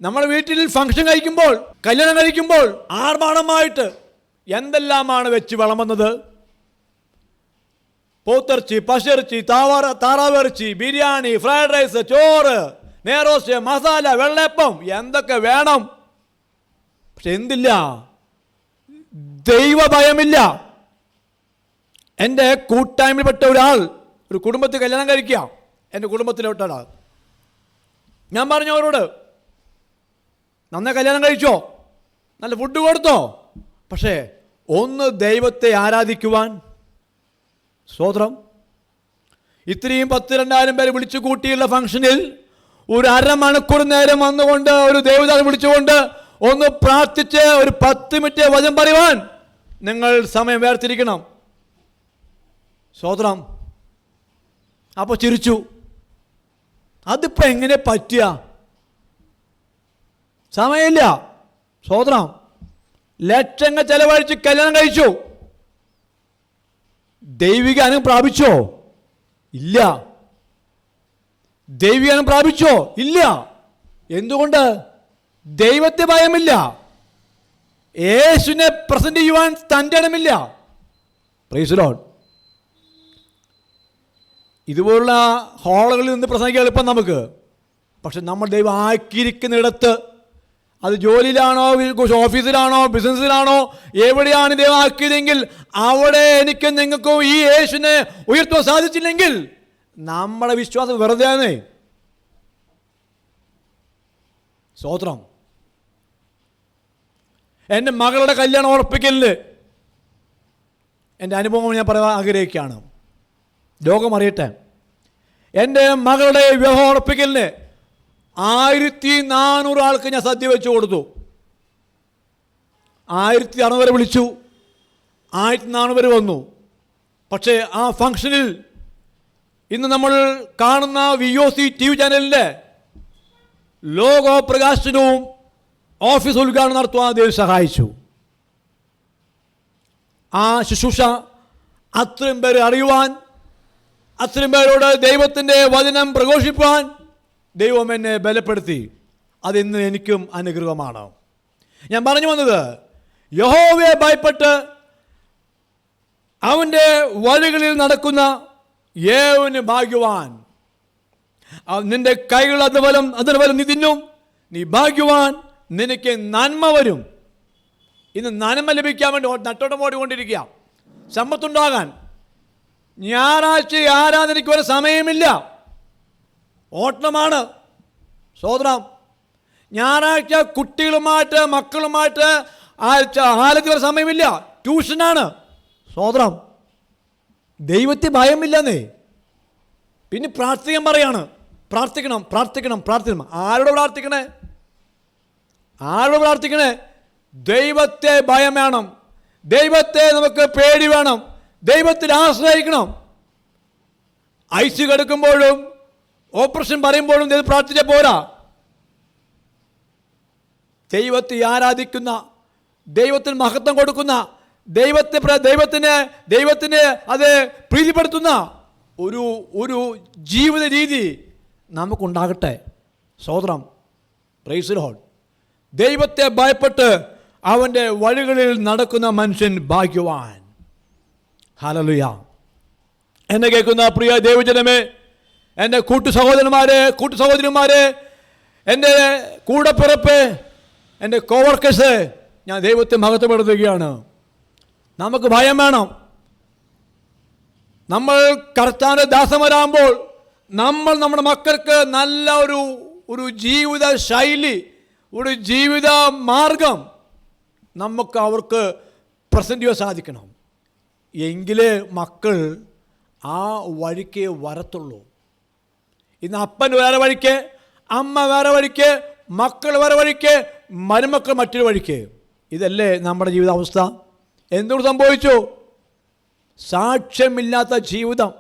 നമ്മുടെ വീട്ടിൽ ഫംഗ്ഷൻ കഴിക്കുമ്പോൾ, കല്യാണം കഴിക്കുമ്പോൾ ആർഭാടമായിട്ട് എന്തെല്ലാമാണ് വെച്ച് വിളമ്പുന്നത്. പോത്തിറച്ചി, പശിറച്ചി, താറാവിറച്ചി, ബിരിയാണി, ഫ്രൈഡ് റൈസ്, ചോറ്, നെയ്റോസ്റ്റ്, മസാല, വെള്ളയപ്പം, എന്തൊക്കെ വേണം. പക്ഷെ എന്തില്ല? ദൈവഭയമില്ല. എൻ്റെ കൂട്ടായ്മയിൽപ്പെട്ട ഒരാൾ ഒരു കുടുംബത്തിൽ കല്യാണം കഴിക്കുക. എൻ്റെ കുടുംബത്തിലോട്ട് ഒരാൾ, ഞാൻ പറഞ്ഞു അവരോട്, നന്നായി കല്യാണം കഴിച്ചോ, നല്ല ഫുഡ് കൊടുത്തോ, പക്ഷേ ഒന്ന് ദൈവത്തെ ആരാധിക്കുവാൻ. സ്തോത്രം. ഇത്രയും 10,000-2000 പേര് വിളിച്ചു കൂട്ടിയുള്ള ഫംഗ്ഷനിൽ ഒരു അരമണിക്കൂർ നേരം വന്നുകൊണ്ട് ഒരു ദൈവദാസനെ വിളിച്ചുകൊണ്ട് ഒന്ന് പ്രാർത്ഥിച്ച് ഒരു 10 മിനിറ്റ് വചനം പറയുവാൻ നിങ്ങൾ സമയം വേർതിരിക്കണം. സ്തോത്രം. അപ്പോൾ ചിരിച്ചു. അതിപ്പോൾ എങ്ങനെ പറ്റുക? സമയമില്ല. സ്തോത്രം. ലക്ഷങ്ങൾ ചെലവഴിച്ച് കല്യാണം കഴിച്ചു. ദൈവിക അനുഗ്രഹം പ്രാപിച്ചോ? ഇല്ല. ദൈവിക അനുഗ്രഹം പ്രാപിച്ചോ? ഇല്ല. എന്തുകൊണ്ട്? ദൈവത്തെ ഭയമില്ല. യേശുവിനെ പ്രസന്റ് ചെയ്യുവാൻ തൻ്റെ ഇടമില്ല. Price the Lord. ഇതുപോലുള്ള ഹാളുകളിൽ നിന്ന് പ്രസംഗിക്കാൻ എളുപ്പം നമുക്ക്. പക്ഷെ നമ്മൾ ദൈവം ആക്കിയിരിക്കുന്നിടത്ത്, അത് ജോലിയിലാണോ, ഓഫീസിലാണോ, ബിസിനസ്സിലാണോ, എവിടെയാണ് ദൈവം ആക്കിയതെങ്കിൽ അവിടെ എനിക്കും നിങ്ങൾക്കും ഈ യേശുവിനെ ഉയർത്താൻ സാധിച്ചില്ലെങ്കിൽ നമ്മുടെ വിശ്വാസം വെറുതെയാണ്. സ്തോത്രം. എൻ്റെ മകളുടെ കല്യാണം ഉറപ്പിക്കലിന് എൻ്റെ അനുഭവം ഞാൻ പറയാൻ ആഗ്രഹിക്കുകയാണ്. ലോകം അറിയട്ടെ. എൻ്റെ മകളുടെ വിവാഹം ഉറപ്പിക്കലിന് 1400 ആൾക്ക് ഞാൻ സദ്യ വെച്ച് കൊടുത്തു. 1600 വിളിച്ചു, 1400 വന്നു. പക്ഷേ ആ ഫംഗ്ഷനിൽ ഇന്ന് നമ്മൾ കാണുന്ന VOC TV ചാനലിൻ്റെ ലോഗോ പ്രകാശനവും ഓഫീസ് ഉദ്ഘാടനം നടത്തുവാൻ ദൈവം സഹായിച്ചു. ആ ശുശ്രൂഷ അത്രയും പേര് അറിയുവാൻ, അത്രയും പേരോട് ദൈവത്തിൻ്റെ വചനം പ്രഘോഷിപ്പാൻ ദൈവം എന്നെ ബലപ്പെടുത്തി. അതിന്ന് എനിക്കും അനുഗ്രഹമാണ്. ഞാൻ പറഞ്ഞു വന്നത്, യഹോവയെ ഭയപ്പെട്ട് അവൻ്റെ വഴികളിൽ നടക്കുന്ന ഏവന് ഭാഗ്യവാൻ. നിന്റെ കൈകൾ അതിന് ഫലം നീ തിന്നും, നീ ഭാഗ്യവാൻ, നിനക്ക് നന്മ വരും. ഇന്ന് നന്മ ലഭിക്കാൻ വേണ്ടി നട്ടോട്ടം ഓടിക്കൊണ്ടിരിക്കുക, സമ്പത്തുണ്ടാകാൻ. ഞായറാഴ്ച ആരാധനയ്ക്ക് ഒരു സമയമില്ല, ഓട്ടമാണ്. സ്തോത്രം. ഞായറാഴ്ച കുട്ടികളുമായിട്ട് മക്കളുമായിട്ട് ആലയ്ക്ക് ഒരു സമയമില്ല, ട്യൂഷനാണ്. സ്തോത്രം. ദൈവത്തെ ഭയമില്ലെന്നേ. പിന്നെ പ്രാർത്ഥിക്കാൻ പറയാണ്, പ്രാർത്ഥിക്കണം പ്രാർത്ഥിക്കണം പ്രാർത്ഥിക്കണം. ആരോട് പ്രാർത്ഥിക്കണേ? ആരോട് പ്രാർത്ഥിക്കണേ? ദൈവത്തെ ഭയം വേണം, ദൈവത്തെ നമുക്ക് പേടി വേണം, ദൈവത്തിൽ ആശ്രയിക്കണം. ICU കിടക്കുമ്പോഴും ഓപ്പറേഷൻ പറയുമ്പോഴും ദൈവം പ്രാർത്ഥിച്ച പോരാ. ദൈവത്തെ ആരാധിക്കുന്ന, ദൈവത്തിന് മഹത്വം കൊടുക്കുന്ന, ദൈവത്തിന് അത് പ്രീതിപ്പെടുത്തുന്ന ഒരു ജീവിത രീതി നമുക്കുണ്ടാകട്ടെ. സ്തോത്രം. Price the Lord. ദൈവത്തെ ഭയപ്പെട്ട് അവൻ്റെ വഴികളിൽ നടക്കുന്ന മനുഷ്യൻ ഭാഗ്യവാൻ. ഹല്ലേലൂയ. എന്നെ കേൾക്കുന്ന പ്രിയ ദൈവജനമേ, എൻ്റെ കൂട്ടുസഹോദരന്മാരെ, എൻ്റെ കൂടപ്പിറപ്പ്, എൻ്റെ കോവർക്കേഴ്സ്, ഞാൻ ദൈവത്തെ മഹത്വപ്പെടുത്തുകയാണ്. നമുക്ക് ഭയം വേണം. നമ്മൾ കർത്താവിൻ്റെ ദാസന്മാരാകുമ്പോൾ നമ്മൾ നമ്മുടെ മക്കൾക്ക് നല്ല ഒരു ജീവിത ശൈലി, ഒരു ജീവിത മാർഗം നമുക്ക് അവർക്ക് പ്രസൻറ്റ് ചെയ്യാൻ സാധിക്കണം. എങ്കിലേ മക്കൾ ആ വഴിക്ക് വരത്തുള്ളൂ. ഇന്ന് അപ്പൻ വേറെ വഴിക്ക്, അമ്മ വേറെ വഴിക്ക്, മക്കൾ വേറെ വഴിക്ക്, മരുമക്കൾ മറ്റൊരു വഴിക്ക്. ഇതല്ലേ നമ്മുടെ ജീവിതാവസ്ഥ? എന്തുകൊണ്ട് സംഭവിച്ചു? സാക്ഷ്യമില്ലാത്ത ജീവിതം.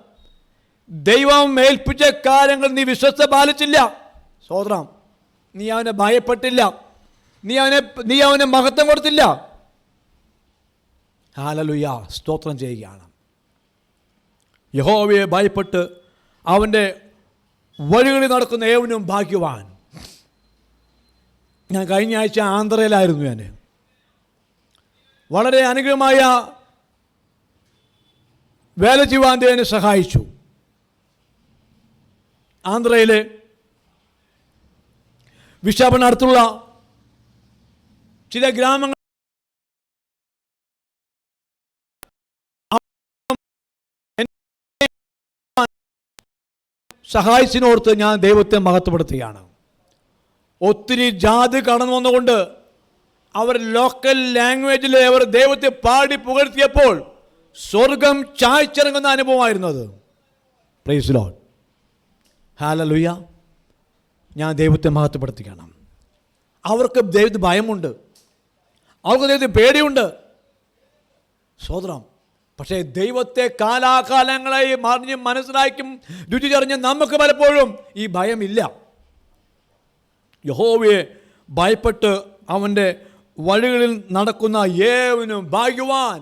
ദൈവം ഏൽപ്പിച്ച കാര്യങ്ങൾ നീ വിശ്വസ്ത പാലിച്ചില്ല. സ്തോത്രം. നീ അവനെ ഭയപ്പെട്ടില്ല, നീ അവനെ മഹത്വം കൊടുത്തില്ല. ഹല്ലേലൂയ. സ്തോത്രം ചെയ്യുകയാണ്. യഹോവയെ ഭയപ്പെട്ട് അവൻ്റെ വഴികളിൽ നടക്കുന്ന ഏവനും ഭാഗ്യവാൻ. ഞാൻ കഴിഞ്ഞ ആഴ്ച ആന്ധ്രയിലായിരുന്നു. ഞാൻ വളരെ അനുഗ്രഹമായ വേല ചെയ്യുവാൻ എന്നെ സഹായിച്ചു. ആന്ധ്രയിലെ വിശാഖപട്ടണത്തിലുള്ള ചില ഗ്രാമങ്ങൾ സഹായിച്ചിനോർത്ത് ഞാൻ ദൈവത്തെ മഹത്വപ്പെടുത്തുകയാണ്. ഒത്തിരി ജാതി കടന്നു വന്നുകൊണ്ട് അവർ ലോക്കൽ ലാംഗ്വേജിൽ അവർ ദൈവത്തെ പാടി പുകഴ്ത്തിയപ്പോൾ സ്വർഗം ചായ്ച്ചിറങ്ങുന്ന അനുഭവമായിരുന്നത്. പ്രൈസ് ലോർഡ്, ഹല്ലേലൂയ. ഞാൻ ദൈവത്തെ മഹത്വപ്പെടുത്തുകയാണ്. അവർക്ക് ദൈവത്തിന് ഭയമുണ്ട്, അവർക്ക് ദൈവത്തിന് പേടിയുണ്ട്. സ്തോത്രം. പക്ഷേ ദൈവത്തെ കാലാകാലങ്ങളായി അറിഞ്ഞ് മനസ്സിലാക്കും രുചിച്ചറിഞ്ഞ് നമുക്ക് പലപ്പോഴും ഈ ഭയമില്ല. യഹോവയെ ഭയപ്പെട്ട് അവൻ്റെ വഴികളിൽ നടക്കുന്ന ഏവനും ഭാഗ്യവാൻ.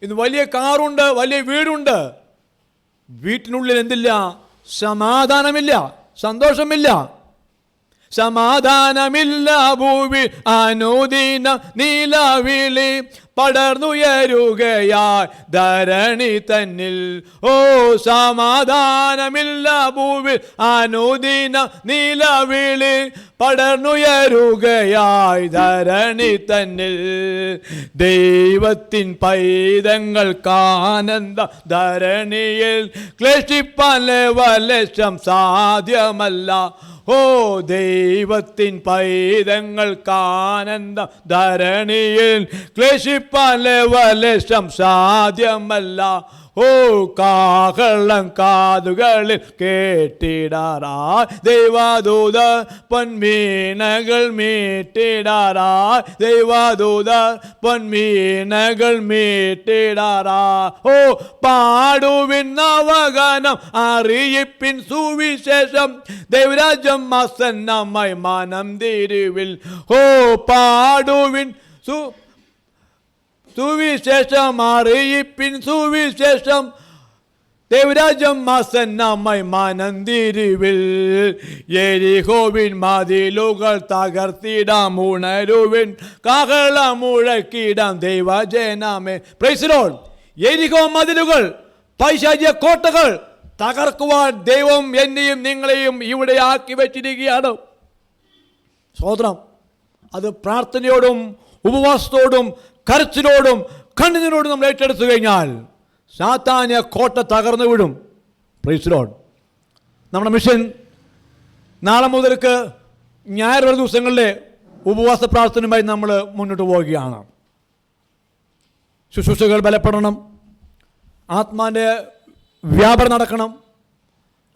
ഇന്ന് വലിയ കാറുണ്ട്, വലിയ വീടുണ്ട്, വീട്ടിനുള്ളിൽ എന്തില്ല? സമാധാനമില്ല, സന്തോഷമില്ല. സമാധാനമില്ല ഭൂവി അനുദിന നീലവിളി പടർന്നുയരുകയായി ധരണി തന്നിൽ. ഓ സമാധാനമില്ല ഭൂവി അനുദിന നീലവിളി പടർന്നുയരുകയായി ധരണി തന്നിൽ. ദൈവത്തിൻ പൈതങ്ങൾക്കാനന്ദ ധരണിയിൽ ക്ലേശിപ്പാൻ ലേശം സാധ്യമല്ല. ഓ ദൈവത്തിൻ പൈതങ്ങൾക്കാനന്ദ ധരണിയിൽ ക്ലേശിപ്പാൻ ലേശം സാധ്യമല്ല. ഓ കാഹളം കാതുകളിൽ കേട്ടിടാറായി ദൈവദൂത പൊൻമീനകൾ മീട്ടിടാറായി ദൈവദൂത പൊൻമീനകൾ മീട്ടിടാറായി. ഓ പാടുവിൻ നവഗാനം അറിയിപ്പിൻ സുവിശേഷം ദൈവരാജ്യം ആസന്നമായി മനം തിരുവിൽ. ഓ പാടുവിൻ സുവിശേഷം അറിയിപ്പിൻ സുവിശേഷം ദൈവരാജ്യം ആസന്നമായി മനം തിരുവിൽ. യെരിഹോവിൻ മതിലുകൾ തകർത്തിടാം ഉണരുവിൻ കാഹളം മുഴക്കിടാം ദൈവജനമേ. Price the Lord. യെരിഹോ മതിലുകൾ, പൈശാചിക കോട്ടകൾ തകർക്കുവാൻ ദൈവം എന്നെയും നിങ്ങളെയും ഇവിടെ ആക്കി വെച്ചിരിക്കുകയാണ്. സ്തോത്രം. അത് പ്രാർത്ഥനയോടും ഉപവാസത്തോടും കരച്ചിലോടും കണ്ണീരോടും നമ്മൾ ഏറ്റെടുത്തു കഴിഞ്ഞാൽ സാത്താന്യ കോട്ട തകർന്നു വിടും. Price the Lord. നമ്മുടെ മിഷൻ നാളെ മുതൽക്ക് ഞായർ ദിവസങ്ങളിലെ ഉപവാസ പ്രാർത്ഥനയുമായി നമ്മൾ മുന്നോട്ട് പോവുകയാണ്. ശുശ്രൂഷകൾ ബലപ്പെടണം, ആത്മാവിൻ്റെ വ്യാപാരം നടക്കണം,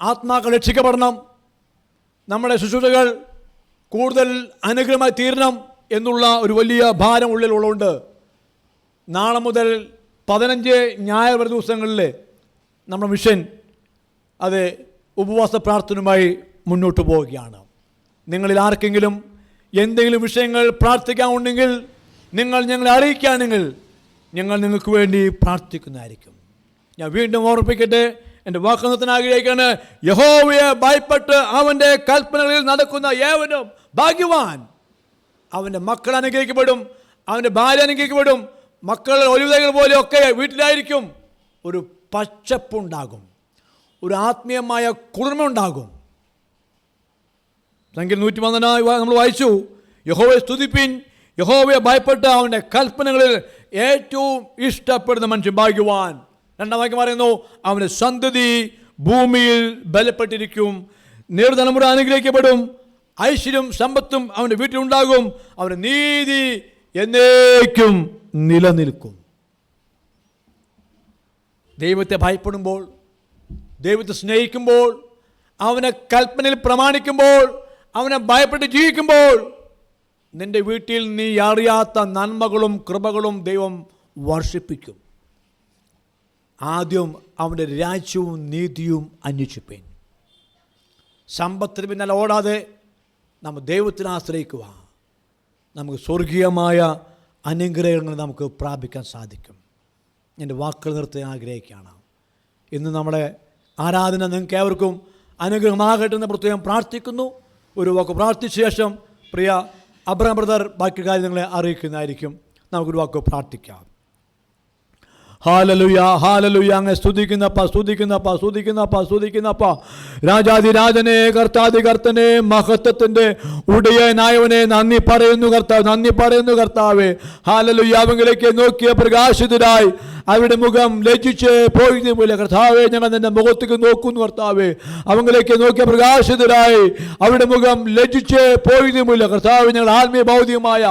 ആത്മാക്കൾ രക്ഷിക്കപ്പെടണം, നമ്മുടെ ശുശ്രൂഷകൾ കൂടുതൽ അനുഗ്രഹമായി തീരണം എന്നുള്ള ഒരു വലിയ ഭാരം ഉള്ളിലുള്ളതുകൊണ്ട് നാളെ മുതൽ 15 ഞായർ ദിവസങ്ങളിൽ നമ്മുടെ മിഷൻ അത് ഉപവാസ പ്രാർത്ഥനയുമായി മുന്നോട്ട് പോവുകയാണ്. നിങ്ങളിൽ ആർക്കെങ്കിലും എന്തെങ്കിലും വിഷയങ്ങൾ പ്രാർത്ഥിക്കാനുണ്ടെങ്കിൽ നിങ്ങൾ ഞങ്ങളെ അറിയിക്കുകയാണെങ്കിൽ ഞങ്ങൾ നിങ്ങൾക്ക് വേണ്ടി പ്രാർത്ഥിക്കുന്നതായിരിക്കും. ഞാൻ വീണ്ടും ഓർമ്മിപ്പിക്കട്ടെ, എൻ്റെ വാക്കുനത്തിന് ആഗ്രഹിക്കുകയാണ്. യഹോവയെ ഭയപ്പെട്ട് അവൻ്റെ കൽപ്പനകളിൽ നടക്കുന്ന ഏവനും ഭാഗ്യവാൻ. അവൻ്റെ മക്കൾ അനുഗ്രഹിക്കപ്പെടും, അവൻ്റെ ഭാര്യ അനുഗ്രഹിക്കപ്പെടും, മക്കൾ ഒലിവുതൈകൾ പോലെയൊക്കെ വീട്ടിലായിരിക്കും. ഒരു പച്ചപ്പുണ്ടാകും, ഒരു ആത്മീയമായ കുളിർമയുണ്ടാകും. സംഖ്യ 113 നമ്മൾ വായിച്ചു, യഹോവയെ സ്തുതിപ്പിൻ, യഹോവയെ ഭയപ്പെട്ട് അവൻ്റെ കൽപ്പനകളിൽ ഏറ്റവും ഇഷ്ടപ്പെടുന്ന മനുഷ്യൻ ഭാഗ്യവാൻ. രണ്ടാം വാക്യം പറയുന്നു, അവൻ്റെ സന്തതി ഭൂമിയിൽ ബലപ്പെട്ടിരിക്കും, നേർതലമുറ അനുഗ്രഹിക്കപ്പെടും, ഐശ്വര്യം സമ്പത്തും അവൻ്റെ വീട്ടിലുണ്ടാകും, അവൻ്റെ നീതി എന്നേക്കും നിലനിൽക്കും. ദൈവത്തെ ഭയപ്പെടുമ്പോൾ, ദൈവത്തെ സ്നേഹിക്കുമ്പോൾ, അവനെ കൽപ്പനയിൽ പ്രമാണിക്കുമ്പോൾ, അവനെ ഭയപ്പെട്ട് ജീവിക്കുമ്പോൾ നിൻ്റെ വീട്ടിൽ നീ അറിയാത്ത നന്മകളും കൃപകളും ദൈവം വർഷിപ്പിക്കും. ആദ്യം അവൻ്റെ രാജ്യവും നീതിയും അന്വേഷിപ്പേൻ. സമ്പത്തിന് പിന്നാലെ ഓടാതെ നമ്മൾ ദൈവത്തിനെ ആശ്രയിക്കുക. നമുക്ക് സ്വർഗീയമായ അനുഗ്രഹങ്ങൾ നമുക്ക് പ്രാപിക്കാൻ സാധിക്കും. എൻ്റെ വാക്കുകൾ നിർത്താൻ ആഗ്രഹിക്കുകയാണ്. ഇന്ന് നമ്മുടെ ആരാധന നിങ്ങൾക്ക് ഏവർക്കും അനുഗ്രഹമാകട്ടെ എന്ന് പ്രത്യേകം പ്രാർത്ഥിക്കുന്നു. ഒരു വാക്ക് പ്രാർത്ഥിച്ച ശേഷം പ്രിയ അബ്രഹാം ബ്രദർ ബാക്കി കാര്യങ്ങളെ അറിയിക്കുന്നതായിരിക്കും. നമുക്കൊരു വാക്ക് പ്രാർത്ഥിക്കാം. ഹാലലുയ ഹാലലുയ. അങ്ങ് സ്തുതിക്കുന്നപ്പ രാജാതിരാജനെ കർത്താതികർത്തനെ മഹത്വത്തിൻ്റെ ഉടയനായവനെ നന്ദി പറയുന്നു കർത്താവേ. ഹാലലുയ. അവങ്കിലേക്ക് നോക്കിയ പ്രകാശിതരായി അവരുടെ മുഖം ലജ്ജിച്ച് പോയതുമില്ല കർത്താവേ. ഞങ്ങൾ നിന്റെ മുഖത്തേക്ക് നോക്കുന്നു കർത്താവേ. അവങ്കിലേക്ക് നോക്കിയ പ്രകാശിതരായി അവരുടെ മുഖം ലജ്ജിച്ച് പോയതുമില്ല കർത്താവേ. ഞങ്ങൾ ആത്മീയ ഭൗതികമായ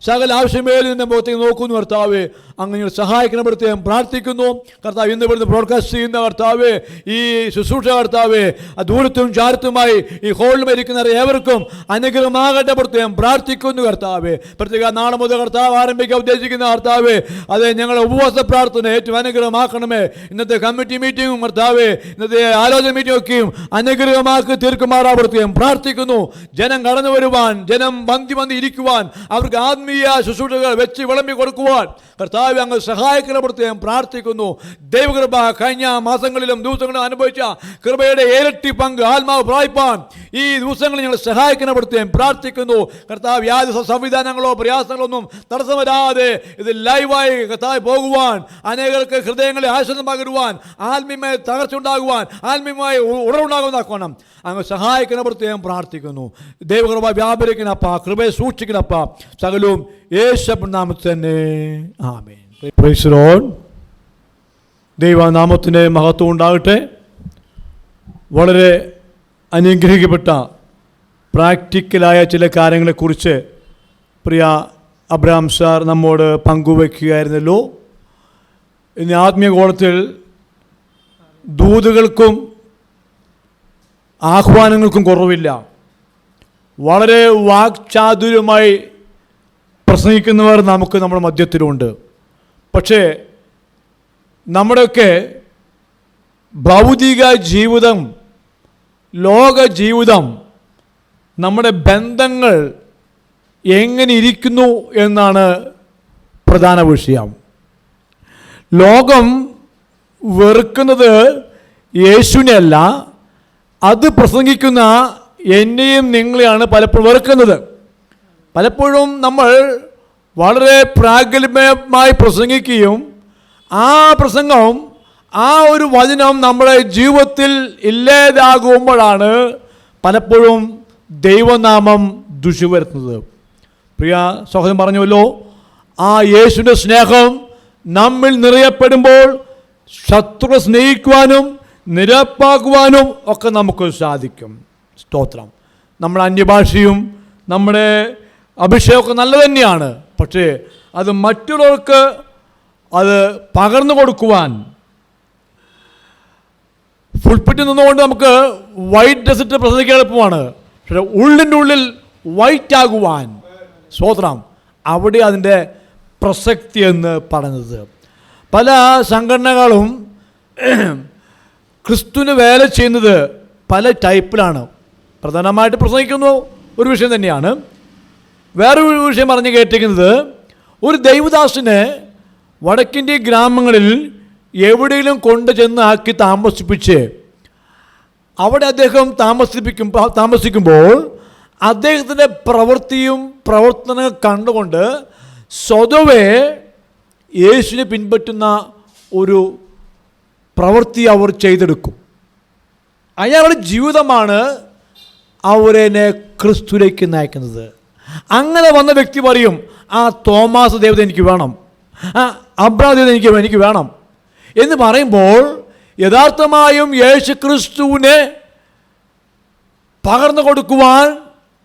സകല ആവശ്യമേലും നിന്റെ മുഖത്തേക്ക് നോക്കുന്നു കർത്താവേ. അങ്ങ് ഞങ്ങൾ സഹായിക്കണം പ്രത്യേകം പ്രാർത്ഥിക്കുന്നു കർത്താവ്. ഇന്ന് ഇവിടുന്ന് ബ്രോഡ്കാസ്റ്റ് ചെയ്യുന്ന കർത്താവേ, ഈ ശുശ്രൂഷ കർത്താവേ, ദൂരത്തും ചാരത്തുമായി ഈ ഹോളിൽ ഇരിക്കുന്ന ഏവർക്കും അനുഗ്രഹമാകട്ടെ പ്രത്യേകം പ്രാർത്ഥിക്കുന്നു കർത്താവേ. പ്രത്യേക നാളെ മുതൽ കർത്താവ് ആരംഭിക്കാൻ ഉദ്ദേശിക്കുന്ന കർത്താവേ, അതെ ഞങ്ങളുടെ ഉപവാസ പ്രാർത്ഥന ഏറ്റവും അനുഗ്രഹമാക്കണമേ. ഇന്നത്തെ കമ്മിറ്റി മീറ്റിങ്ങും കർത്താവേ, ഇന്നത്തെ ആലോചന മീറ്റിംഗ് ഒക്കെയും അനുഗ്രഹമാക്കി തീർക്കുമാറാ പ്രത്യേകം പ്രാർത്ഥിക്കുന്നു. ജനം കടന്നു വരുവാൻ, ജനം വന്തി ഇരിക്കുവാൻ, അവർക്ക് ആത്മീയ ശുശ്രൂഷകൾ വെച്ച് വിളമ്പി കൊടുക്കുവാൻ കർത്താവ് അങ്ങ് സഹായിക്കണം പ്രത്യേകം പ്രാർത്ഥിക്കുന്നു. ദൈവകൃപ കഴിഞ്ഞ മാസങ്ങളിലും ദിവസങ്ങളിലും അനുഭവിച്ച കൃപയുടെ ഇരട്ടി പങ്ക് ആത്മാവ് പ്രാപിപ്പാൻ ഈ ദിവസങ്ങളിൽ ഞങ്ങൾ സഹായിക്കണം പ്രത്യേകം പ്രാർത്ഥിക്കുന്നു കർത്താവ്. യാതൊരു സംവിധാനങ്ങളോ പ്രയാസങ്ങളോ ഒന്നും തടസ്സം വരാതെ ഇത് ലൈവായി കർത്താവ് പോകുവാൻ, അനേകർക്ക് ഹൃദയങ്ങളെ ആശ്വാസം പകരുവാൻ, ആത്മീയമായ തകർച്ച ഉണ്ടാകുവാൻ, ആത്മീയമായ ഉണർവുണ്ടാകുന്നതാക്കണം അങ്ങ് സഹായിക്കണം പ്രത്യേകം പ്രാർത്ഥിക്കുന്നു. ദൈവകൃപ വ്യാപരിക്കണപ്പ, കൃപയെ സൂക്ഷിക്കണപ്പ. സകലവും യേശുവിൻ നാമത്തിൽ തന്നെ ആമേൻ. Praise the lord. ദൈവനാമത്തിൻ്റെ മഹത്വം ഉണ്ടാകട്ടെ. വളരെ അനുഗ്രഹിക്കപ്പെട്ട പ്രാക്ടിക്കലായ ചില കാര്യങ്ങളെക്കുറിച്ച് പ്രിയ അബ്രഹാം സാർ നമ്മോട് പങ്കുവയ്ക്കുകയായിരുന്നല്ലോ. ഇന്ന് ആത്മീയ കോളത്തിൽ ദൂതുകൾക്കും ആഹ്വാനങ്ങൾക്കും കുറവില്ല. വളരെ വാക്ചാതുര്യമായി പ്രസംഗിക്കുന്നവർ നമ്മുടെ മധ്യത്തിലുണ്ട്. പക്ഷേ നമ്മുടെയൊക്കെ ഭൗതിക ജീവിതം, ലോക ജീവിതം, നമ്മുടെ ബന്ധങ്ങൾ എങ്ങനെ ഇരിക്കുന്നു എന്നാണ് പ്രധാന വിഷയം. ലോകം വെറുക്കുന്നത് യേശുവിനെയല്ല, അത് പ്രസംഗിക്കുന്ന എന്നെയും നിങ്ങളെയാണ് പലപ്പോഴും വെറുക്കുന്നത്. പലപ്പോഴും നമ്മൾ വളരെ പ്രാഗൽഭ്യമായി പ്രസംഗിക്കുകയും ആ പ്രസംഗം, ആ ഒരു വചനം നമ്മുടെ ജീവിതത്തിൽ ഇല്ലാതാകുമ്പോഴാണ് പലപ്പോഴും ദൈവനാമം ദുഷി വരുത്തുന്നത്. പ്രിയ സഹോദരൻ പറഞ്ഞുവല്ലോ, ആ യേശുവിൻ്റെ സ്നേഹം നമ്മിൽ നിറയപ്പെടുമ്പോൾ ശത്രുക്കളെ സ്നേഹിക്കുവാനും നിരപ്പാക്കുവാനും ഒക്കെ നമുക്ക് സാധിക്കും. സ്തോത്രം. നമ്മുടെ അന്യഭാഷയും നമ്മുടെ അഭിഷേകമൊക്കെ നല്ല തന്നെയാണ്. പക്ഷേ അത് മറ്റുള്ളവർക്ക് അത് പകർന്നു കൊടുക്കുവാൻ, ഫുൾപിറ്റിൽ നിന്നുകൊണ്ട് നമുക്ക് വൈറ്റ് ഡ്രസ്സിട്ട് പ്രസംഗിക്കാൻ എളുപ്പമാണ്. പക്ഷേ ഉള്ളിൻ്റെ ഉള്ളിൽ വൈറ്റ് ആകുവാൻ, സ്തോത്രം, അവിടെ അതിൻ്റെ പ്രസക്തി എന്ന് പറയുന്നത്. പല സംഘടനകളും ക്രിസ്തുവിന് വേല ചെയ്യുന്നത് പല ടൈപ്പിലാണ്. പ്രധാനമായിട്ട് പ്രസംഗിക്കുന്നു ഒരു വിഷയം തന്നെയാണ്. വേറൊരു വിഷയം പറഞ്ഞ് കേട്ടിരിക്കുന്നത്, ഒരു ദൈവദാസനെ വടക്കിൻ്റെ ഗ്രാമങ്ങളിൽ എവിടെയെങ്കിലും കൊണ്ടു ചെന്ന് ആക്കി താമസിപ്പിച്ച് അവിടെ അദ്ദേഹം താമസിക്കുമ്പോൾ അദ്ദേഹത്തിൻ്റെ പ്രവൃത്തിയും പ്രവർത്തനങ്ങൾ കണ്ടുകൊണ്ട് സ്വതവേ യേശുവിനെ പിൻപറ്റുന്ന ഒരു പ്രവൃത്തി അവർ ചെയ്തെടുക്കും. അയാളുടെ ജീവിതമാണ് അവരെന്നെ ക്രിസ്തുവിലേക്ക് നയിക്കുന്നത്. അങ്ങനെ വന്ന വ്യക്തി പറയും, ആ തോമാസ് ദേവത എനിക്ക് വേണം, ആ അബ്രഹാം ദേവത എനിക്ക് വേണം എന്ന് പറയുമ്പോൾ യഥാർത്ഥമായും യേശു ക്രിസ്തുവിനെ പകർന്നു കൊടുക്കുവാൻ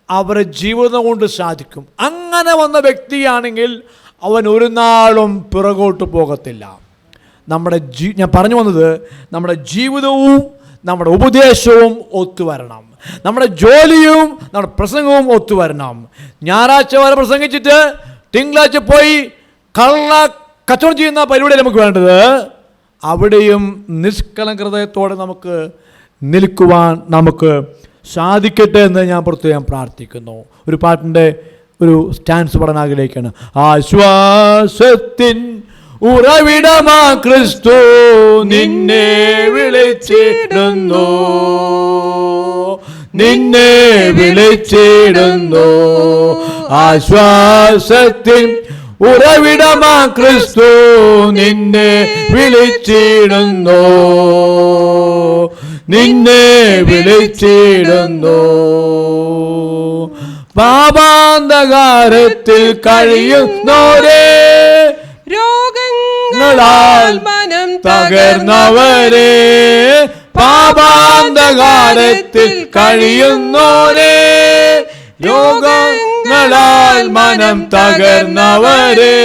അവരുടെ ജീവിതം കൊണ്ട് സാധിക്കും. അങ്ങനെ വന്ന വ്യക്തിയാണെങ്കിൽ അവൻ ഒരു നാളും പിറകോട്ട് പോകത്തില്ല. ഞാൻ പറഞ്ഞു വന്നത്, നമ്മുടെ ജീവിതവും നമ്മുടെ ഉപദേശവും ഒത്തുവരണം, നമ്മുടെ ജോലിയും നമ്മുടെ പ്രസംഗവും ഒത്തുവരണം. ഞായറാഴ്ച വരെ പ്രസംഗിച്ചിട്ട് തിങ്കളാഴ്ച പോയി കള്ള കച്ചവടം ചെയ്യുന്ന പരിപാടി നമുക്ക് വേണ്ടത്. അവിടെയും നിഷ്കളങ്കൃതത്തോടെ നമുക്ക് നിൽക്കുവാൻ നമുക്ക് സാധിക്കട്ടെ എന്ന് ഞാൻ പ്രത്യേകം പ്രാർത്ഥിക്കുന്നു. ഒരു പാട്ടിൻ്റെ ഒരു സ്റ്റാൻസ് പാടാൻ ആഗ്രഹിക്കുകയാണ്. ആശ്വാസത്തിൻ ഉറവിടമാ ക്രിസ്തു നിന്നെ വിളിച്ചിടുന്നു, നിന്നെ വിളിച്ചിടുന്നു. ആശ്വാസത്തിൻ ഉറവിടമാ ക്രിസ്തു നിന്നെ വിളിച്ചിടുന്നു. നിന്നെ വിളിച്ചിടുന്നു. പാപാന്ധകാരത്തിൽ കഴിയുന്നോരേ, രോഗങ്ങളാൽ മനം തകർന്നവരെ, പാപാന്ധകാരത്തിൽ കഴിയുന്നോരേ, രോഗങ്ങളാൽ മനം തകർന്നവരെ,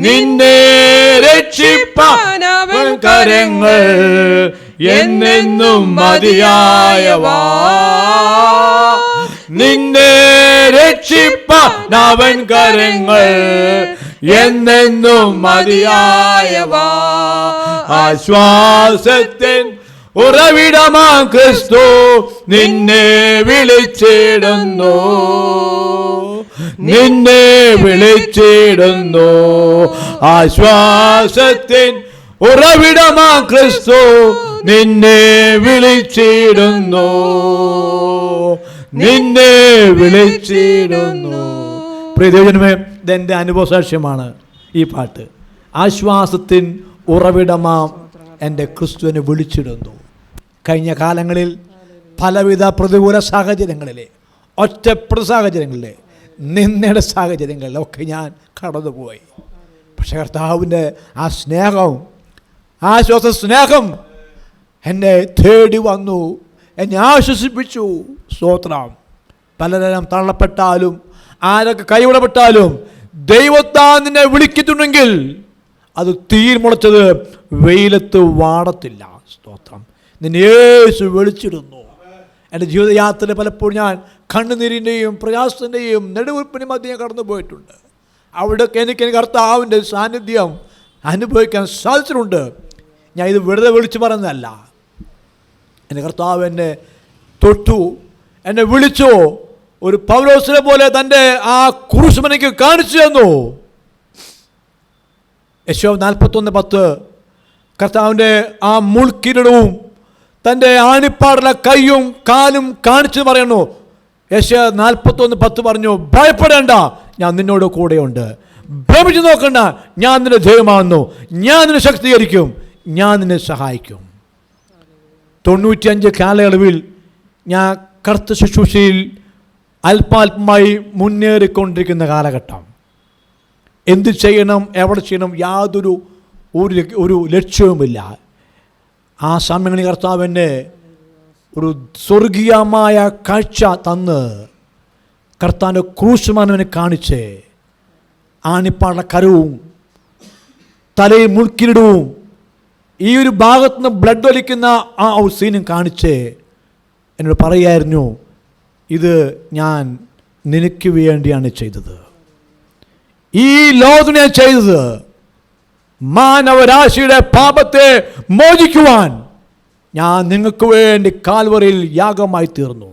നിന്നെ രക്ഷിപ്പാൻ അവൻ കരങ്ങൾ എന്നെന്നും മതിയായവാ. നിന്നെ രക്ഷിപ്പാൻ അവൻ കരങ്ങൾ എന്നെന്നും മതിയായവാ. ആശ്വാസത്തിൻ ഉറവിടമാ ക്രിസ്തു നിന്നെ വിളിച്ചിടുന്നു. നിന്നെ വിളിച്ചിടുന്നു. ആശ്വാസത്തിൻ ഉറവിടമാ ക്രിസ്തു നിന്നെ വിളിച്ചിടുന്നു. നിന്നെ വിളിച്ചിടുന്നു. പ്രിയദൈവജനമേ, ഇതെൻ്റെ അനുഭവ സാക്ഷ്യമാണ് ഈ പാട്ട്. ആശ്വാസത്തിൻ ഉറവിടമാം എൻ്റെ ക്രിസ്തുവിനെ വിളിച്ചിടുന്നു. കഴിഞ്ഞ കാലങ്ങളിൽ പലവിധ പ്രതികൂല സാഹചര്യങ്ങളിലെ, ഒറ്റപ്പെട്ട സാഹചര്യങ്ങളിലെ, നിന്ദയുടെ സാഹചര്യങ്ങളിലൊക്കെ ഞാൻ കടന്നുപോയി. പക്ഷേ കർത്താവിൻ്റെ ആ സ്നേഹം, ആശ്വാസ സ്നേഹം എന്നെ തേടി വന്നു, എന്നെ ആശ്വസിപ്പിച്ചു. സ്തോത്രം. പലതരം തള്ളപ്പെട്ടാലും ആരൊക്കെ കൈവിടപ്പെട്ടാലും ദൈവത്താൻ നിന്നെ വിളിക്കുന്നുണ്ടെങ്കിൽ അത് തീർമുളച്ചത് വെയിലത്ത് വാടത്തില്ല. സ്തോത്രം. നിന്നെ യേശു വിളിച്ചിടുന്നു. എൻ്റെ ജീവിതയാത്രയിൽ പലപ്പോഴും ഞാൻ കണ്ണുനീരിൻ്റെയും പ്രയാസത്തിൻ്റെയും നെടുവീർപ്പിൻ്റെയും മധ്യ കടന്നു പോയിട്ടുണ്ട്. അവിടെയൊക്കെ എനിക്ക് കർത്താവിൻ്റെ സാന്നിധ്യം അനുഭവിക്കാൻ സാധിച്ചിട്ടുണ്ട്. ഞാൻ ഇത് വെറുതെ വിളിച്ചു പറയുന്നതല്ല. എൻ്റെ കർത്താവ് എന്നെ തൊട്ടു, എന്നെ വിളിച്ചു. ഒരു പൗലോസിനെ പോലെ തൻ്റെ ആ കുരിശ് എനിക്ക് കാണിച്ചു തന്നു. യെശയ്യാ 41:10 കർത്താവിൻ്റെ ആ മുൾക്കിരീടവും തൻ്റെ ആണിപ്പാടുള്ള കൈയും കാലും കാണിച്ചു പറയുന്നു. യെശയ്യാ 41:10 പറഞ്ഞു, ഭയപ്പെടേണ്ട, ഞാൻ നിന്നോട് കൂടെയുണ്ട്. ഭ്രമിച്ചു നോക്കണ്ട, ഞാൻ നിന്റെ ധൈര്യമാകുന്നു. ഞാൻ നിന്നെ ശക്തീകരിക്കും, ഞാൻ നിന്നെ സഹായിക്കും. 95 കാലയളവിൽ ഞാൻ കർത്ത ശുശ്രൂഷയിൽ അല്പാൽപമായി മുന്നേറിക്കൊണ്ടിരിക്കുന്ന കാലഘട്ടം. എന്ത് ചെയ്യണം, എവിടെ ചെയ്യണം, യാതൊരു ഒരു ലക്ഷ്യവുമില്ല. ആ സമയങ്ങളിൽ കർത്താവ് എന്നെ ഒരു സ്വർഗീയമായ കാഴ്ച തന്ന് കർത്താവിൻ്റെ ക്രൂശുമാനവനെ കാണിച്ച് ആണിപ്പാടുള്ള കരവും തലയിൽ മുൾക്കിരീടവും ഈ ഒരു ഭാഗത്തുനിന്ന് ബ്ലഡ് ഒലിക്കുന്ന ആ ഒരു സീനും കാണിച്ച് എന്നോട് പറയായിരുന്നു, ഇത് ഞാൻ നിനക്ക് വേണ്ടിയാണ് ചെയ്തത്. ഈ ലോകത്തിന് ഞാൻ ചെയ്തത് മാനവരാശിയുടെ പാപത്തെ മോചിക്കുവാൻ ഞാൻ നിങ്ങൾക്ക് വേണ്ടി കാൽവറിയിൽ യാഗമായി തീർന്നു.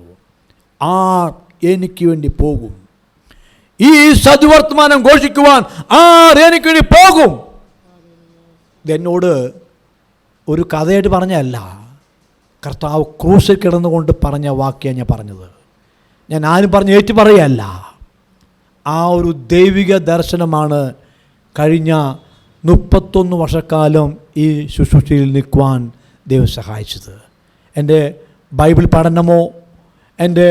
ആർ എനിക്ക് വേണ്ടി പോകും? ഈ സദ്വർത്തമാനം ഘോഷിക്കുവാൻ ആർ എനിക്ക് വേണ്ടി പോകും? ഇതെന്നോട് ഒരു കഥയായിട്ട് പറഞ്ഞതല്ല, കർത്താവ് ക്രൂശിൽ കിടന്നുകൊണ്ട് പറഞ്ഞ വാക്യാണ് ഞാൻ പറഞ്ഞത്. ഞാൻ ആരും പറഞ്ഞ് ഏറ്റു പറയുകയല്ല. ആ ഒരു ദൈവിക ദർശനമാണ് കഴിഞ്ഞ 31 വർഷക്കാലം ഈ ശുശ്രൂഷയിൽ നിൽക്കുവാൻ ദൈവം സഹായിച്ചത്. എൻ്റെ ബൈബിൾ പഠനമോ എൻ്റെ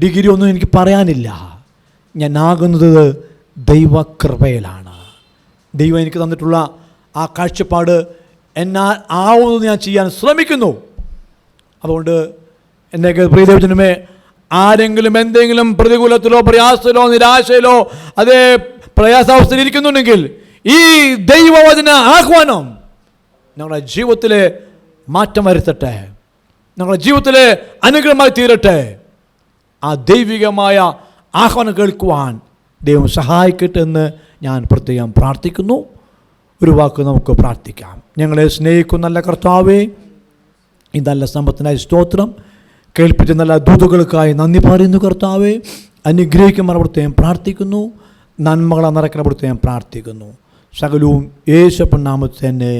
ഡിഗ്രി ഒന്നും എനിക്ക് പറയാനില്ല. ഞാനാകുന്നത് ദൈവകൃപയിലാണ്. ദൈവം എനിക്ക് തന്നിട്ടുള്ള ആ കാഴ്ചപ്പാട് എന്നാൽ ആവുന്നത് ഞാൻ ചെയ്യാൻ ശ്രമിക്കുന്നു. അതുകൊണ്ട് എൻ്റെ പ്രിയദൈവജനമേ, ആരെങ്കിലും എന്തെങ്കിലും പ്രതികൂലത്തിലോ പ്രയാസത്തിലോ നിരാശയിലോ അതേ പ്രയാസാവസ്ഥയിൽ ഇരിക്കുന്നുണ്ടെങ്കിൽ ഈ ദൈവവചന ആഹ്വാനം ഞങ്ങളുടെ ജീവിതത്തിലെ മാറ്റം വരുത്തട്ടെ, ഞങ്ങളുടെ ജീവിതത്തിലെ അനുഗ്രഹമായി തീരട്ടെ. ആ ദൈവികമായ ആഹ്വാനം കേൾക്കുവാൻ ദൈവം സഹായിക്കട്ടെ എന്ന് ഞാൻ പ്രത്യേകം പ്രാർത്ഥിക്കുന്നു. ഒരു വാക്ക് നമുക്ക് പ്രാർത്ഥിക്കാം. ഞങ്ങളെ സ്നേഹിക്കുന്ന നല്ല കർത്താവേ, ഈ നല്ല സമ്പത്തിനായി സ്തോത്രം. കേൾപ്പിച്ച നല്ല ദൂതുകൾക്കായി നന്ദി പറയുന്നു കർത്താവേ. അനുഗ്രഹിക്കുമ്പോൾ പ്രത്യേകം പ്രാർത്ഥിക്കുന്നു. നന്മകളെ നിറയ്ക്കുന്ന പ്രത്യേകം പ്രാർത്ഥിക്കുന്നു. സകലവും യേശുവിൻ നാമത്തിൽ തന്നെ.